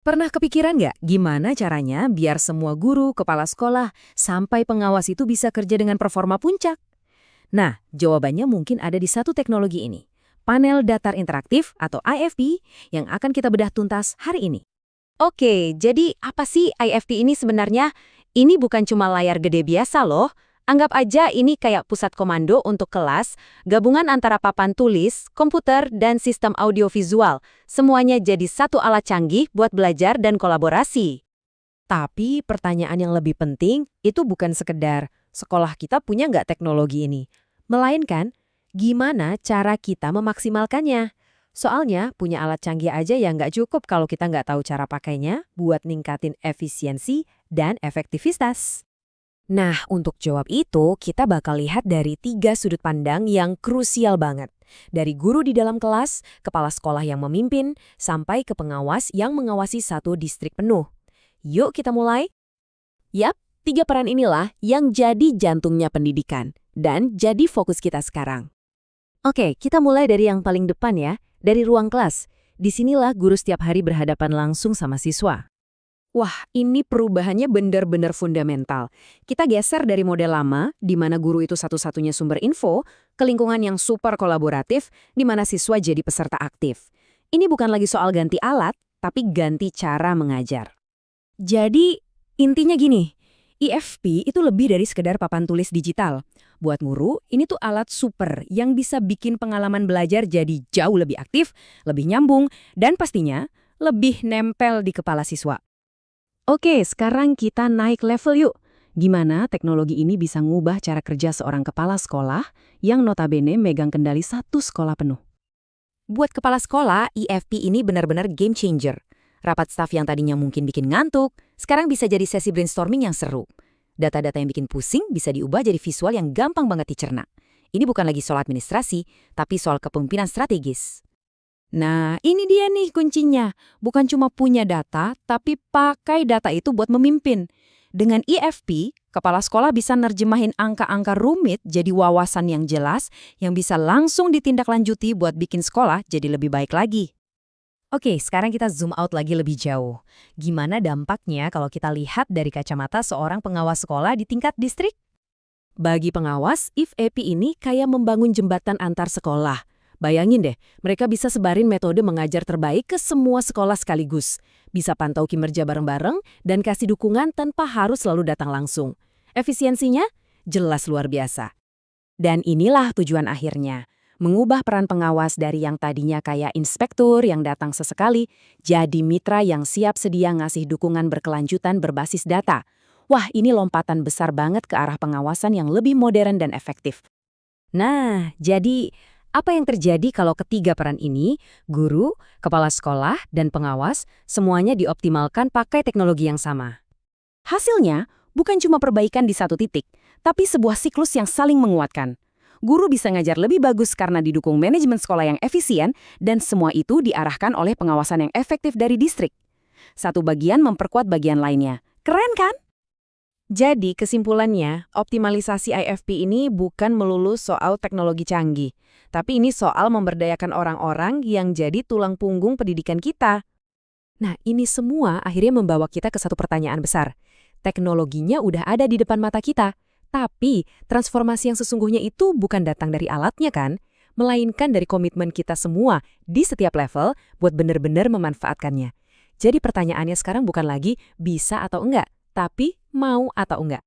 Pernah kepikiran nggak gimana caranya biar semua guru, kepala sekolah, sampai pengawas itu bisa kerja dengan performa puncak? Nah, jawabannya mungkin ada di satu teknologi ini. Panel datar interaktif atau IFP yang akan kita bedah tuntas hari ini. Oke, jadi apa sih IFT ini sebenarnya? Ini bukan cuma layar gede biasa loh. Anggap aja ini kayak pusat komando untuk kelas, gabungan antara papan tulis, komputer, dan sistem audiovisual. Semuanya jadi satu alat canggih buat belajar dan kolaborasi. Tapi pertanyaan yang lebih penting itu bukan sekedar sekolah kita punya nggak teknologi ini, melainkan gimana cara kita memaksimalkannya. Soalnya punya alat canggih aja ya nggak cukup kalau kita nggak tahu cara pakainya buat ningkatin efisiensi dan efektivitas. Nah, untuk jawab itu, kita bakal lihat dari 3 sudut pandang yang krusial banget. Dari guru di dalam kelas, kepala sekolah yang memimpin, sampai ke pengawas yang mengawasi satu distrik penuh. Yuk kita mulai. Yap, 3 peran inilah yang jadi jantungnya pendidikan. Dan jadi fokus kita sekarang. Oke, kita mulai dari yang paling depan ya, dari ruang kelas. Disinilah guru setiap hari berhadapan langsung sama siswa. Wah, ini perubahannya benar-benar fundamental. Kita geser dari model lama, di mana guru itu satu-satunya sumber info, ke lingkungan yang super kolaboratif, di mana siswa jadi peserta aktif. Ini bukan lagi soal ganti alat, tapi ganti cara mengajar. Jadi, intinya gini, IFP itu lebih dari sekedar papan tulis digital. Buat guru, ini tuh alat super yang bisa bikin pengalaman belajar jadi jauh lebih aktif, lebih nyambung, dan pastinya lebih nempel di kepala siswa. Oke, sekarang kita naik level yuk. Gimana teknologi ini bisa ngubah cara kerja seorang kepala sekolah yang notabene megang kendali satu sekolah penuh? Buat kepala sekolah, IFP ini benar-benar game changer. Rapat staf yang tadinya mungkin bikin ngantuk, sekarang bisa jadi sesi brainstorming yang seru. Data-data yang bikin pusing bisa diubah jadi visual yang gampang banget dicerna. Ini bukan lagi soal administrasi, tapi soal kepemimpinan strategis. Nah, ini dia nih kuncinya. Bukan cuma punya data, tapi pakai data itu buat memimpin. Dengan IFP, kepala sekolah bisa nerjemahin angka-angka rumit jadi wawasan yang jelas yang bisa langsung ditindaklanjuti buat bikin sekolah jadi lebih baik lagi. Oke, sekarang kita zoom out lagi lebih jauh. Gimana dampaknya kalau kita lihat dari kacamata seorang pengawas sekolah di tingkat distrik? Bagi pengawas, IFP ini kayak membangun jembatan antar sekolah. Bayangin deh, mereka bisa sebarin metode mengajar terbaik ke semua sekolah sekaligus. Bisa pantau kinerja bareng-bareng dan kasih dukungan tanpa harus selalu datang langsung. Efisiensinya jelas luar biasa. Dan inilah tujuan akhirnya. Mengubah peran pengawas dari yang tadinya kayak inspektur yang datang sesekali, jadi mitra yang siap sedia ngasih dukungan berkelanjutan berbasis data. Wah, ini lompatan besar banget ke arah pengawasan yang lebih modern dan efektif. Nah, jadi apa yang terjadi kalau ketiga peran ini, guru, kepala sekolah, dan pengawas, semuanya dioptimalkan pakai teknologi yang sama? Hasilnya bukan cuma perbaikan di satu titik, tapi sebuah siklus yang saling menguatkan. Guru bisa ngajar lebih bagus karena didukung manajemen sekolah yang efisien, dan semua itu diarahkan oleh pengawasan yang efektif dari distrik. Satu bagian memperkuat bagian lainnya. Keren kan? Jadi kesimpulannya, optimalisasi IFP ini bukan melulu soal teknologi canggih, tapi ini soal memberdayakan orang-orang yang jadi tulang punggung pendidikan kita. Nah, ini semua akhirnya membawa kita ke satu pertanyaan besar. Teknologinya udah ada di depan mata kita, tapi transformasi yang sesungguhnya itu bukan datang dari alatnya kan, melainkan dari komitmen kita semua di setiap level buat benar-benar memanfaatkannya. Jadi pertanyaannya sekarang bukan lagi bisa atau enggak, tapi mau atau enggak.